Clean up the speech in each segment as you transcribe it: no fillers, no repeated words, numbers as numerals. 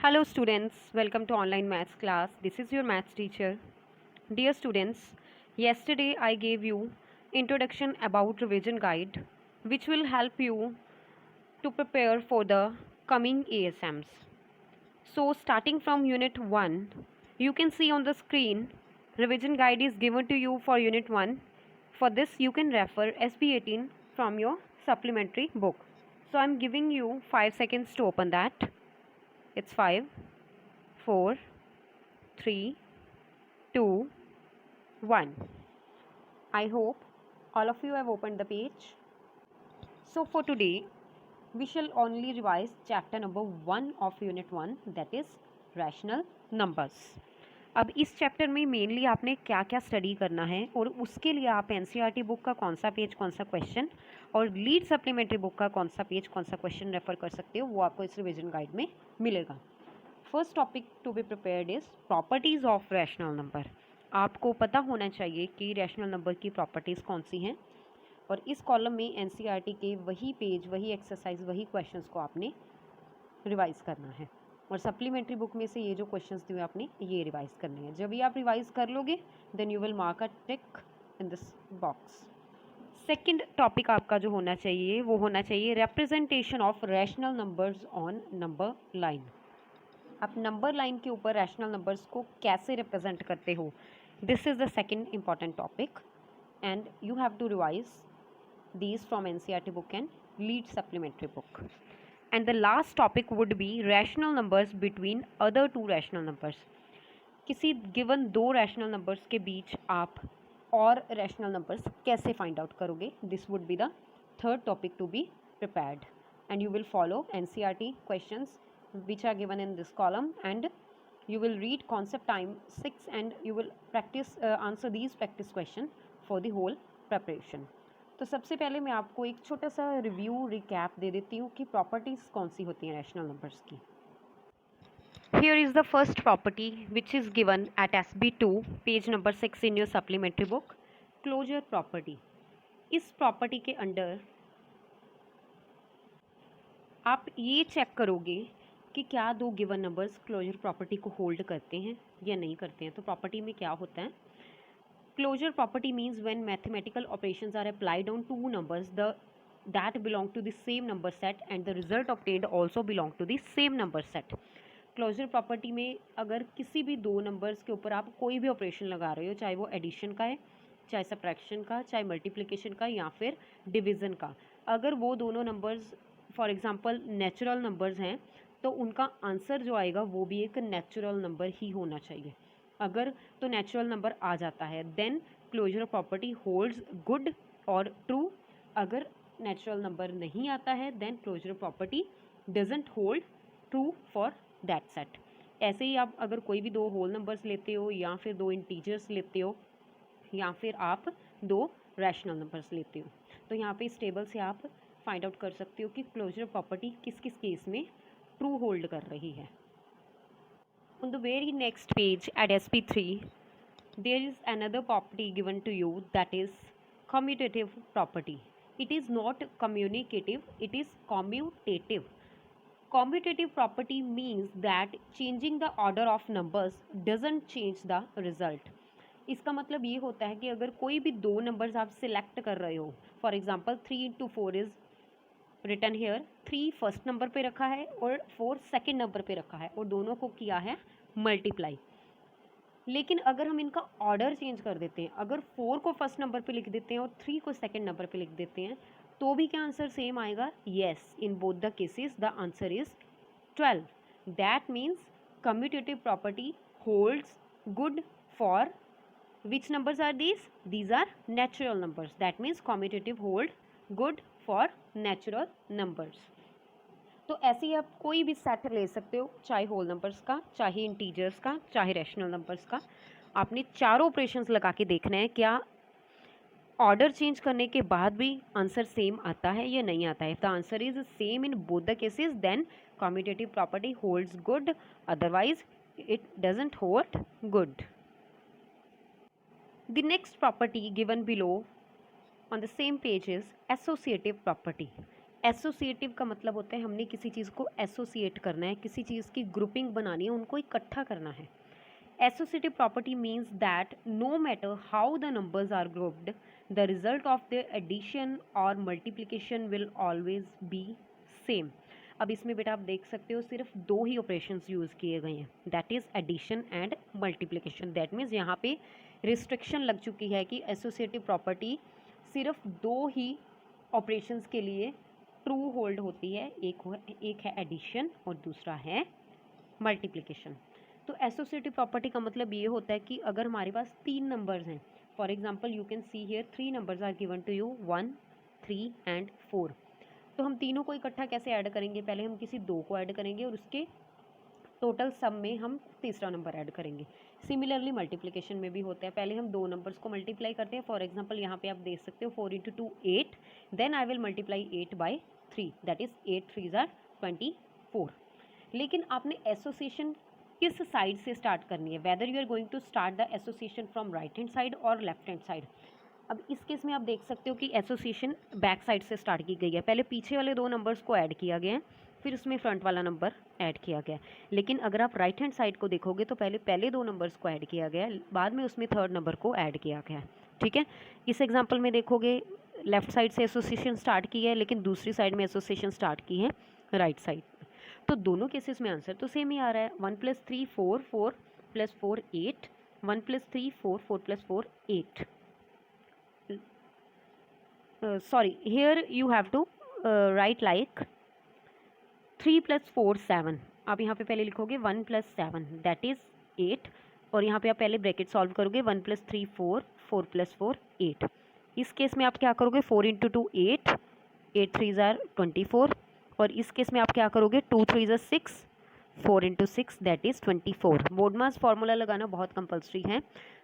Hello students, welcome to online maths class. This is your maths teacher. Dear students, yesterday I gave you introduction about revision guide which will help you to prepare for the coming ASMs. So starting from unit 1, you can see on the screen revision guide is given to you for unit 1. For this you can refer SB18 from your supplementary book. So I am giving you 5 seconds to open that. It's 5, 4, 3, 2, 1. I hope all of you have opened the page. So for today, we shall only revise chapter number 1 of unit 1, that is rational numbers. अब इस chapter में mainly आपने क्या क्या study करना है और उसके लिए आप एनसीईआरटी बुक का कौन सा पेज कौन सा क्वेश्चन और लीड सप्लीमेंट्री बुक का कौन सा पेज कौन सा क्वेश्चन रेफर कर सकते हो वो आपको इस रिविजन गाइड में मिलेगा. First topic to be prepared is properties of rational number. आपको पता होना चाहिए कि रैशनल नंबर की प्रॉपर्टीज़ कौन सी हैं और इस कॉलम में एनसीईआरटी के वही पेज वही एक्सरसाइज वही क्वेश्चंस को आपने रिवाइज़ करना है और सप्लीमेंट्री बुक में से ये जो क्वेश्चंस दिए आपने ये रिवाइज़ करने हैं. जब ये आप रिवाइज़ कर लोगे then you will mark a tick in this box. Second topic आपका जो होना चाहिए वो होना चाहिए representation of rational numbers on number line. आप नंबर लाइन के ऊपर रैशनल नंबर्स को कैसे रिप्रेजेंट करते हो, this is the second important topic and you have to revise these from NCERT book and lead supplementary book. And the last topic would be rational numbers between other two rational numbers. किसी given दो rational numbers के बीच आप और rational numbers कैसे find out करोगे, this would be the third topic to be prepared and you will follow NCERT questions which are given in this column and you will read concept time 6 and you will practice answer these practice question for the whole preparation. तो सबसे पहले मैं आपको एक छोटा सा review recap दे देती हूँ कि प्रॉपर्टीज़ कौन सी होती हैं रैशनल नंबर्स की. Here is the first property which is given at SB2 page number 6 in your supplementary book, closure property. इस प्रॉपर्टी के अंडर आप ये चेक करोगे कि क्या दो गिवन नंबर्स क्लोजर प्रॉपर्टी को होल्ड करते हैं या नहीं करते हैं. तो प्रॉपर्टी में क्या होता है, closure property means when mathematical operations are applied on two numbers that belong to the same number set and the result obtained also belong to the same number set. Closure property में अगर किसी भी दो numbers के ऊपर आप कोई भी ऑपरेशन लगा रहे हो, चाहे वो एडिशन का है, चाहे सब्ट्रैक्शन का, चाहे मल्टीप्लिकेशन का या फिर डिवीज़न का, अगर वो दोनों numbers for example natural numbers हैं तो उनका आंसर जो आएगा वो भी एक नेचुरल नंबर ही होना चाहिए. अगर तो नेचुरल नंबर आ जाता है then closure property holds good और ट्रू. अगर नेचुरल नंबर नहीं आता है then closure property doesn't hold true for that set. ऐसे ही आप अगर कोई भी दो होल नंबर्स लेते हो या फिर दो इंटीजर्स लेते हो या फिर आप दो रैशनल नंबर्स लेते हो तो यहाँ पे इस टेबल से आप फाइंड आउट कर सकते हो कि क्लोजर प्रॉपर्टी किस किस केस में ट्रू होल्ड कर रही है. On the very next page at SP3, there is another property given to you, that is commutative property. It is not communicative, it is commutative. Commutative property means that changing the order of numbers doesn't change the result. इसका मतलब ये होता है कि अगर कोई भी दो नंबर्स आप सिलेक्ट कर रहे हो, for example 3 into 4 is written here, 3 first number पे रखा है और 4 सेकेंड नंबर पे रखा है और दोनों को किया है मल्टीप्लाई. लेकिन अगर हम इनका ऑर्डर चेंज कर देते हैं, अगर 4 को फर्स्ट नंबर पे लिख देते हैं और 3 को सेकेंड नंबर पे लिख देते हैं तो भी क्या आंसर सेम आएगा. Yes, in both the cases the answer is 12. That means commutative property holds good for which numbers are these are natural numbers. That means commutative hold good for natural numbers. तो ऐसे ही आप कोई भी set ले सकते हो, चाहे होल नंबर्स का, चाहे इंटीजर्स का, चाहे रैशनल नंबर्स का. आपने चारों ऑपरेशंस लगा के देखना है क्या ऑर्डर चेंज करने के बाद भी आंसर सेम आता है या नहीं आता है. The answer is same in both the cases then commutative property holds good, otherwise it doesn't hold good. The next property given below on the same page is associative property. Associative का मतलब होता है हमने किसी चीज़ को associate करना है, किसी चीज़ की ग्रुपिंग बनानी है, उनको इकट्ठा करना है। Associative property means that no matter how the numbers are grouped, the result of their addition or multiplication will always be same. अब इसमें बेटा आप देख सकते हो सिर्फ दो ही ऑपरेशंस यूज़ किए गए हैं, that is addition and multiplication. That means यहाँ पे रिस्ट्रिक्शन लग चुकी है कि एसोसिएटिव प्रॉपर्टी सिर्फ दो ही ऑपरेशंस के लिए ट्रू होल्ड होती है, एक है एडिशन और दूसरा है मल्टीप्लिकेशन। तो एसोसिएटिव प्रॉपर्टी का मतलब ये होता है कि अगर हमारे पास तीन नंबर्स हैं, for example you can see here three numbers are given to you 1, 3 and 4। तो हम तीनों को इकट्ठा कैसे ऐड करेंगे? पहले हम किसी दो को ऐड करेंगे और उसके टोटल सम में हम तीसरा नंबर ऐड करेंगे। सिमिलरली मल्टीप्लिकेशन में भी होता है, पहले हम दो नंबर्स को मल्टीप्लाई करते हैं। फॉर एग्जांपल यहाँ पे आप देख सकते हो 4 × 2 8, then I will multiply 8 by 3, that is 8 3 ज़ार 24। लेकिन आपने एसोसिएशन किस साइड से स्टार्ट करनी है, whether you are going to start the association from right hand side और लेफ्ट हैंड साइड। अब इस केस में आप देख सकते हो कि एसोसिएशन बैक साइड से स्टार्ट की गई है, पहले पीछे वाले दो नंबर्स को ऐड किया गया है, फिर उसमें फ्रंट वाला नंबर ऐड किया गया है। लेकिन अगर आप राइट हैंड साइड को देखोगे तो पहले दो नंबर्स को ऐड किया गया है, बाद में उसमें थर्ड नंबर को ऐड किया गया है। ठीक है, इस एग्जाम्पल में देखोगे लेफ्ट साइड से एसोसिएशन स्टार्ट की है, लेकिन दूसरी साइड में एसोसिएशन स्टार्ट की है राइट साइड। तो दोनों केसेस में आंसर तो सेम ही आ रहा है। 1 + 3 4, 4 + 4 8, 1 + 3 4, 4 + 4 8। Sorry, here you have to write like 3 + 4 7। आप यहाँ पे पहले लिखोगे 1 + 7 दैट इज़ 8, और यहाँ पे आप पहले ब्रैकेट सॉल्व करोगे 1 + 3 4, 4 + 4 8। इस केस में आप क्या करोगे 4 × 2 8, 8 3 ज़ार 24, और इस केस में आप क्या करोगे 2 3 ज़ार 6, 4 × 6 दैट इज़ 24। बोर्डमास फार्मूला लगाना बहुत कंपलसरी है।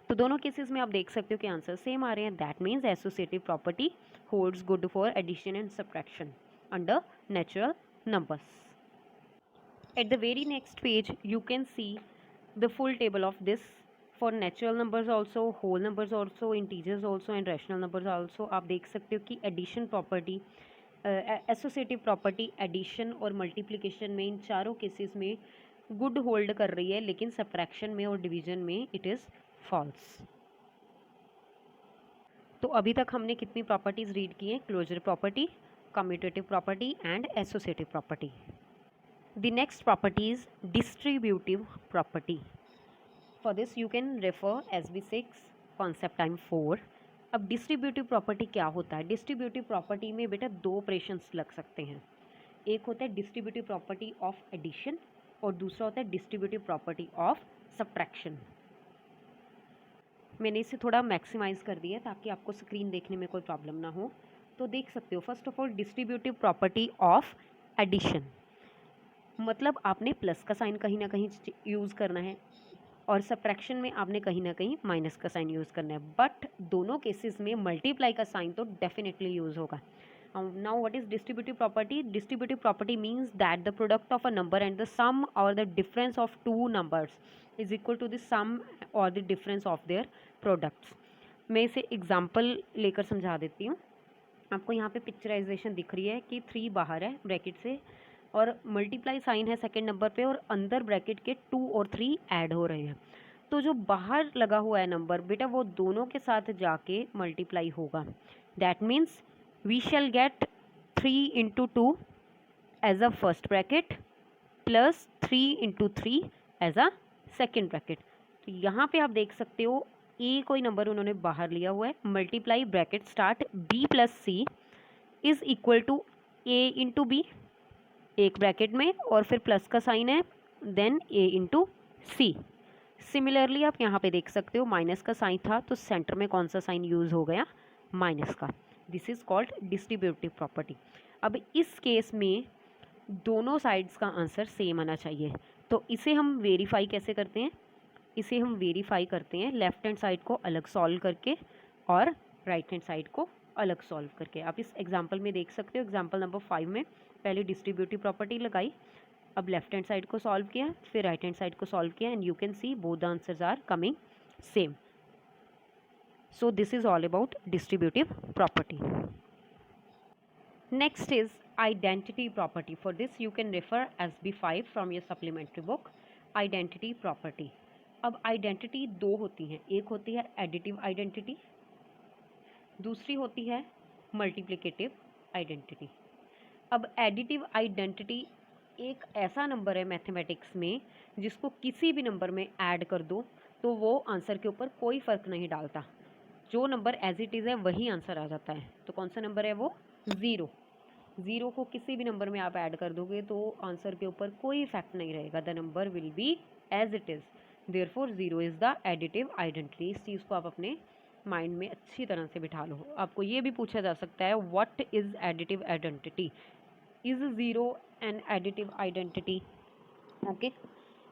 तो दोनों केसेस में आप देख सकते हो कि आंसर सेम आ रहे हैं। That means associative property holds good for addition and subtraction under natural numbers. At the very next page you can see the full table of this for natural numbers also, whole numbers also, integers also and rational numbers also। आप देख सकते हो कि addition property, associative property addition और multiplication में, इन चारों cases में गुड होल्ड कर रही है, लेकिन सब्ट्रैक्शन में और डिवीजन में इट इज़ फॉल्स। तो अभी तक हमने कितनी प्रॉपर्टीज़ रीड की हैं? Closure property, commutative property and associative property. The next property is distributive property. For this you can refer SB6 concept time 4। अब डिस्ट्रीब्यूटिव प्रॉपर्टी क्या होता है? डिस्ट्रीब्यूटिव प्रॉपर्टी में बेटा दो ऑपरेशंस लग सकते हैं, एक होता है डिस्ट्रीब्यूटिव प्रॉपर्टी ऑफ एडिशन और दूसरा होता है डिस्ट्रीब्यूटिव प्रॉपर्टी ऑफ सब्ट्रैक्शन। मैंने इसे थोड़ा मैक्सिमाइज़ कर दिया ताकि आपको स्क्रीन देखने में कोई प्रॉब्लम ना हो। तो देख सकते हो first of all distributive property of addition, मतलब आपने प्लस का साइन कहीं ना कहीं यूज़ करना है और सब्ट्रैक्शन में आपने कहीं ना कहीं माइनस का साइन यूज़ करना है, बट दोनों केसेस में मल्टीप्लाई का साइन तो डेफिनेटली यूज़ होगा। Now what is distributive property? Distributive property means that the product of a number and the sum or the difference of two numbers is equal to the sum or the difference of their products. मैं इसे example लेकर समझा देती हूँ। आपको यहाँ पे picturisation दिख रही है कि 3 बाहर है ब्रैकेट से और मल्टीप्लाई साइन है सेकंड नंबर पे, और अंदर ब्रैकेट के 2 और 3 ऐड हो रहे हैं। तो जो बाहर लगा हुआ है नंबर बेटा वो दोनों के साथ जाके मल्टीप्लाई होगा। That means we shall get 3 × 2 as a first bracket plus 3 × 3 as a second bracket. तो यहाँ पे आप देख सकते हो ए कोई नंबर उन्होंने बाहर लिया हुआ है, multiply bracket start B plus C is equal to A into B, एक ब्रैकेट में और फिर प्लस का साइन है, then A into C. Similarly आप यहाँ पे देख सकते हो माइनस का साइन था तो सेंटर में कौन सा साइन यूज़ हो गया? माइनस का। This is called distributive property. अब इस केस में दोनों साइड्स का आंसर सेम आना चाहिए, तो इसे हम वेरीफाई कैसे करते हैं? इसे हम वेरीफाई करते हैं लेफ्ट हैंड साइड को अलग सॉल्व करके और राइट हैंड साइड को अलग सॉल्व करके। आप इस एग्जांपल में देख सकते हो, एग्जांपल नंबर 5 में पहले डिस्ट्रीब्यूटिव प्रॉपर्टी लगाई, अब लेफ्ट हैंड साइड को सॉल्व किया, फिर राइट हैंड साइड को सॉल्व किया, and you can see both the answers are coming same. So this is all about distributive property. Next is identity property. For this you can refer SB5 from your supplementary book. Identity property. अब identity दो होती हैं, एक होती है additive identity, दूसरी होती है मल्टीप्लिकेटिव आइडेंटिटी। अब एडिटिव आइडेंटिटी एक ऐसा नंबर है मैथमेटिक्स में जिसको किसी भी नंबर में ऐड कर दो तो वो आंसर के ऊपर कोई फ़र्क नहीं डालता, जो नंबर एज इट इज़ है वही आंसर आ जाता है। तो कौन सा नंबर है वो? ज़ीरो। ज़ीरो को किसी भी नंबर में आप ऐड कर दोगे तो आंसर के ऊपर कोई इफेक्ट नहीं रहेगा, the number will be as it is, therefore zero is the additive identity. इस चीज़ को आप अपने माइंड में अच्छी तरह से बिठा लो। आपको ये भी पूछा जा सकता है, what is additive identity, is zero an additive identity? Okay.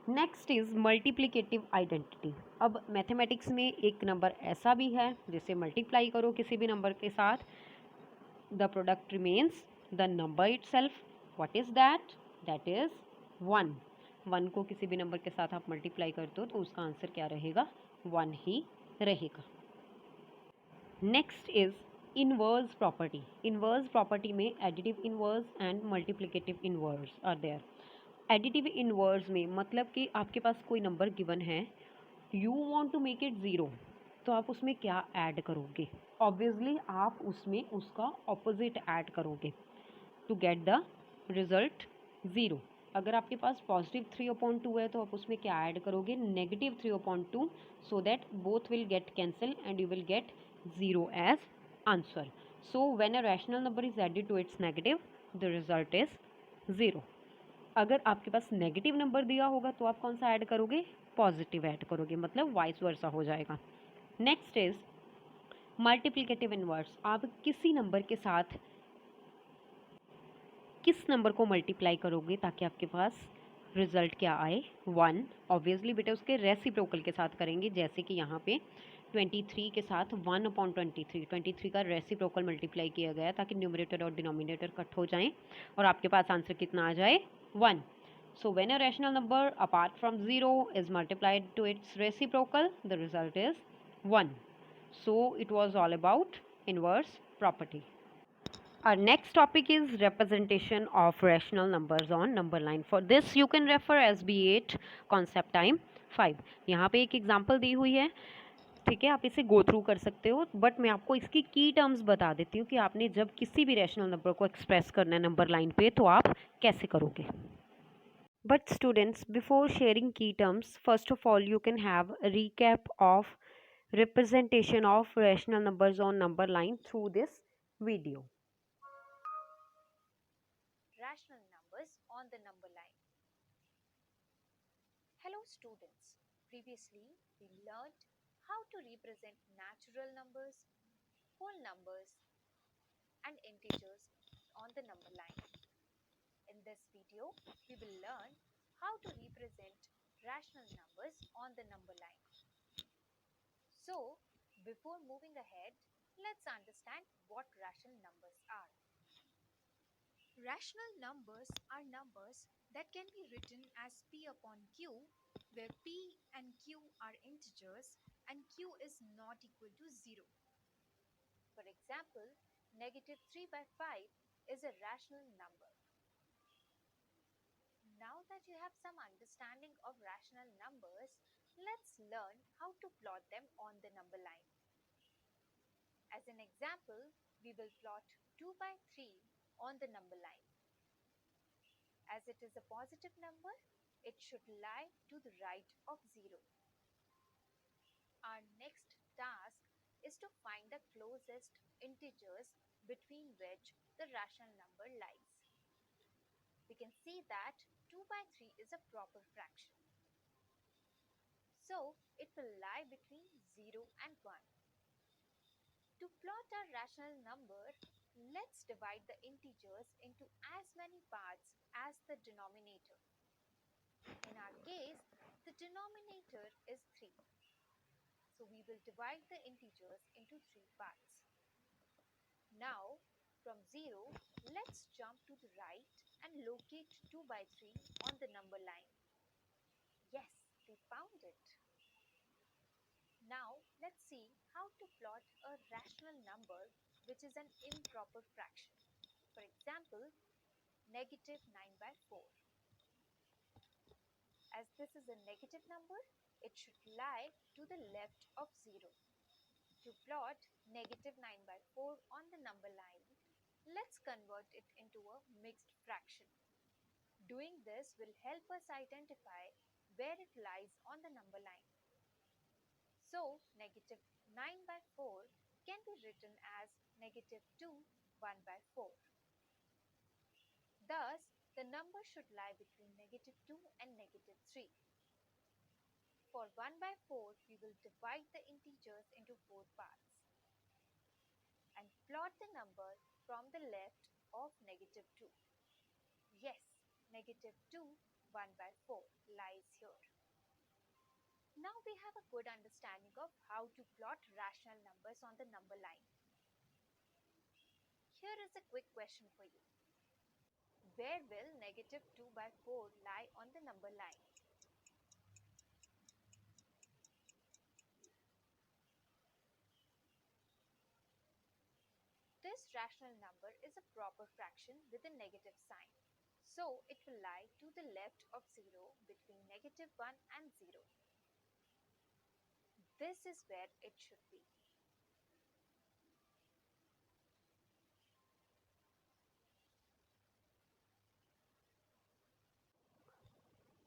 Next is multiplicative identity. अब मैथमेटिक्स में एक नंबर ऐसा भी है जिसे मल्टीप्लाई करो किसी भी नंबर के साथ, the product remains the number itself. What is that? That is 1. 1 को किसी भी नंबर के साथ आप मल्टीप्लाई करते हो तो उसका आंसर क्या रहेगा? 1 ही रहेगा। Next is inverse property. Inverse property में additive inverse and multiplicative inverse are there. Additive inverse में मतलब कि आपके पास कोई नंबर गिवन है, you want to make it zero, तो आप उसमें क्या ऐड करोगे? ऑब्वियसली आप उसमें उसका ऑपोजिट ऐड करोगे to get the result zero. अगर आपके पास पॉजिटिव 3/2 है तो आप उसमें क्या ऐड करोगे? Negative 3/2, so that both will get cancel and you will get zero as answer. So when a rational number is added to its negative, the result is zero. अगर आपके पास नेगेटिव नंबर दिया होगा तो आप कौन सा add करोगे? Positive add करोगे, मतलब वाइस वर्सा हो जाएगा। Next is multiplicative inverse. आप किसी नंबर के साथ किस नंबर को मल्टीप्लाई करोगे ताकि आपके पास रिजल्ट क्या आए? 1। ऑब्वियसली बेटा उसके रेसिप्रोकल के साथ करेंगे, जैसे कि यहाँ पे 23 के साथ 1/23, 23 का रेसिप्रोकल मल्टीप्लाई किया गया ताकि न्यूमरेटर और डिनोमिनेटर कट हो जाएं और आपके पास आंसर कितना आ जाए? 1। So when a rational number apart from 0 is multiplied to its reciprocal, the result is 1. So it was all about inverse property. Our next topic is representation of rational numbers on number line. For this you can refer SB8 concept time 5. यहाँ पे एक example दी हुई है, ठीक है, आप इसे go through कर सकते हो, बट मैं आपको इसकी की टर्म्स बता देती हूँ कि आपने जब किसी भी रैशनल नंबर को एक्सप्रेस करना है नंबर लाइन पे तो आप कैसे करोगे। But students, before sharing key terms, first of all you can have a recap of representation of rational numbers on number line through this video. Rational numbers on the number line. Hello students, previously we learned how to represent natural numbers, whole numbers and integers on the number line. In this video, we will learn how to represent rational numbers on the number line. So, before moving ahead, let's understand what rational numbers are. Rational numbers are numbers that can be written as P upon Q, where P and Q are integers and Q is not equal to 0. For example, -3/5 is a rational number. Now that you have some understanding of rational numbers, let's learn how to plot them on the number line. As an example, we will plot 2/3 on the number line. As it is a positive number, it should lie to the right of 0. Our next task is to find the closest integers between which the rational number lies. We can see that 2/3 is a proper fraction. So, it will lie between 0 and 1. To plot our rational number, let's divide the integers into as many parts as the denominator. In our case, the denominator is 3. So we will divide the integers into 3 parts. Now, from 0, let's jump to the right and locate 2/3 on the number line. Yes, we found it. Now, let's see how to plot a rational number which is an improper fraction. For example, negative 9 by 4. As this is a negative number, it should lie to the left of 0. To plot negative 9 by 4 on the number line, let's convert it into a mixed fraction. Doing this will help us identify where it lies on the number line. So, negative 9 by 4 can be written as negative 2 1 by 4. Thus, the number should lie between negative 2 and negative 3. For 1 by 4, we will divide the integers into 4 parts and plot the number from the left of negative 2. Yes, negative 2 1 by 4 lies here. Now we have a good understanding of how to plot rational numbers on the number line. Here is a quick question for you. Where will negative 2 by 4 lie on the number line? This rational number is a proper fraction with a negative sign. So it will lie to the left of 0 between negative 1 and 0. This is where it should be.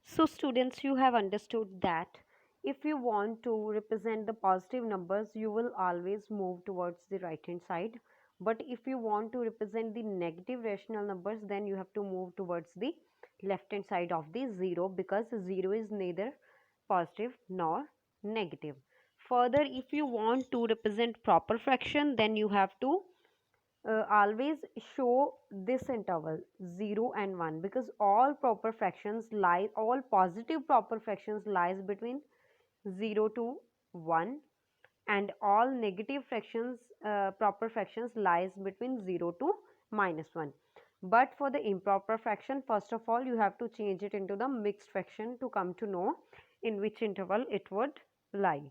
So students, you have understood that if you want to represent the positive numbers, you will always move towards the right hand side. But if you want to represent the negative rational numbers, then you have to move towards the left hand side of the 0, because 0 is neither positive nor negative. Further, if you want to represent proper fraction, then you have to always show this interval 0 and 1, because all proper fractions lie, all positive proper fractions lies between 0 to 1, and all negative fractions, proper fractions lies between 0 to -1. But for the improper fraction, first of all you have to change it into the mixed fraction to come to know in which interval it would lie.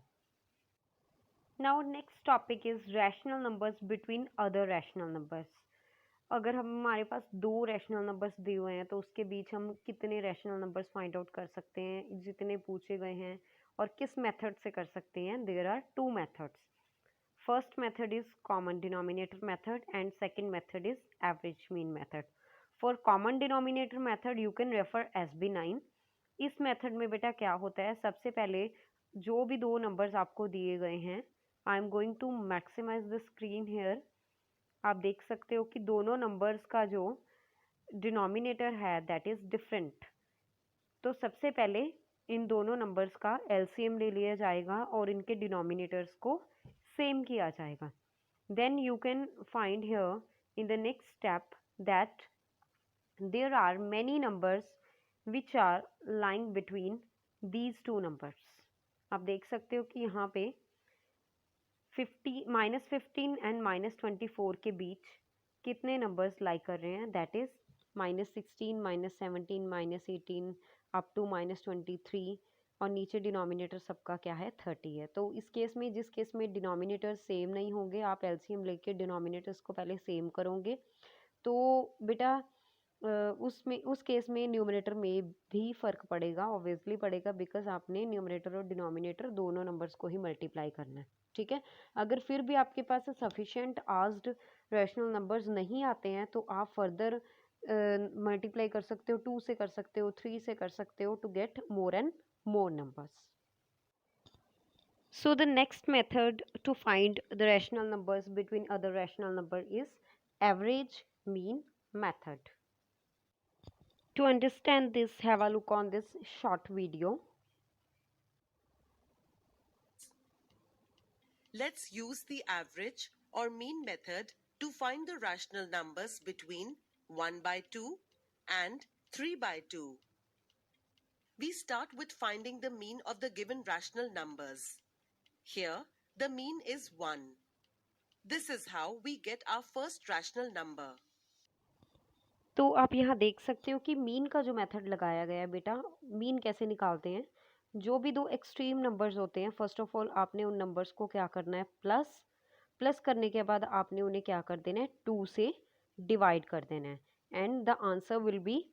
Now next topic is rational numbers between other rational numbers. अगर हमारे पास दो rational numbers दिए हुए हैं तो उसके बीच हम कितने रैशनल नंबर्स फाइंड आउट कर सकते हैं, जितने पूछे गए हैं, और किस मेथड से कर सकते हैं. There are two methods. First method is common denominator method and second method is average mean method. For common denominator method you can refer SB9. इस मेथड में बेटा क्या होता है, सबसे पहले जो भी दो नंबर्स आपको दिए गए हैं, I am going to maximize the screen here. आप देख सकते हो कि दोनों नंबर्स का जो डिनोमिनेटर है दैट इज डिफरेंट. तो सबसे पहले इन दोनों नंबर्स का LCM ले लिया जाएगा और इनके डिनोमिनेटर्स को सेम किया जाएगा. Then you can find here in the next step that there are many numbers which are lying between these two numbers. आप देख सकते हो कि यहाँ पे -15 एंड -24 के बीच कितने नंबर्स लाई कर रहे हैं, दैट इज -16, -17, -18 अप टू -23, और नीचे डिनोमिनेटर सबका क्या है 30 है. तो इस केस में, जिस केस में डिनोमिनेटर सेम नहीं होंगे, आप LCM लेके डिनोमिनेटर्स को पहले सेम करोगे तो बेटा उसमें उस केस में न्यूमरेटर में भी फ़र्क पड़ेगा, ऑब्वियसली पड़ेगा, बिकॉज आपने न्यूमरेटर और डिनोमिनेटर दोनों नंबर्स को ही मल्टीप्लाई करना है. ठीक है. अगर फिर भी आपके पास सफिशिएंट आस्क्ड रैशनल नंबर्स नहीं आते हैं तो आप फर्दर मल्टीप्लाई कर सकते हो, 2 से कर सकते हो, 3 से कर सकते हो, to get more and more numbers. So the next method to find the rational numbers between other rational number is average mean method. To understand this, have a look on this short video. Let's use the average or mean method to find the rational numbers between 1 by 2 and 3 by 2. We start with finding the mean of the given rational numbers. Here, the mean is 1. This is how we get our first rational number. तो आप यहाँ देख सकते हो कि mean का जो method लगाया गया है बेटा, मीन कैसे निकालते हैं. जो भी दो एक्सट्रीम नंबर्स होते हैं, फर्स्ट ऑफ ऑल आपने उन नंबर्स को क्या करना है, प्लस करने के बाद आपने उन्हें क्या कर देना है, 2 से डिवाइड कर देना है, and the answer will be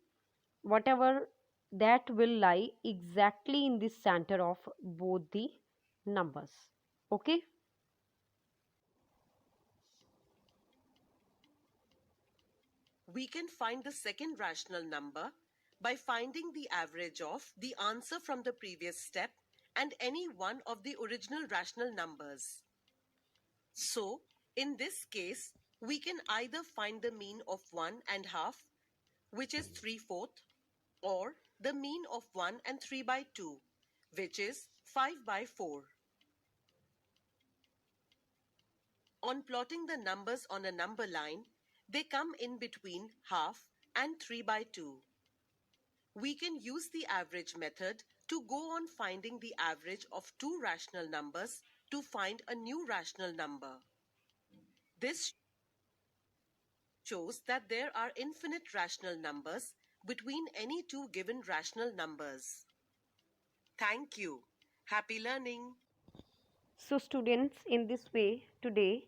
what ever that will lie exactly in the center of both the numbers. Okay. We can find the second rational number by finding the average of the answer from the previous step and any one of the original rational numbers. So, in this case, we can either find the mean of 1.5, which is 3/4, or the mean of 1 and 3/2, which is 5/4. On plotting the numbers on a number line, they come in between half and 3/2. We can use the average method to go on finding the average of two rational numbers to find a new rational number. This shows that there are infinite rational numbers between any two given rational numbers. Thank you. Happy learning. So students, in this way today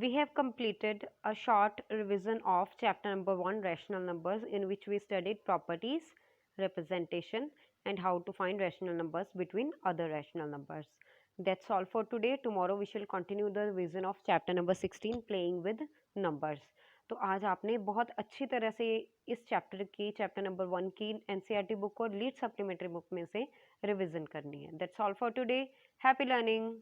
we have completed a short revision of chapter number 1, rational numbers, in which we studied properties, representation, and how to find rational numbers between other rational numbers. That's all for today. Tomorrow we shall continue the revision of chapter number 16, playing with numbers. तो आज आपने बहुत अच्छी तरह से इस chapter number 1 की NCERT book और लीड सप्लीमेंट्री बुक में से रिवीजन करनी है. That's all for today. Happy learning.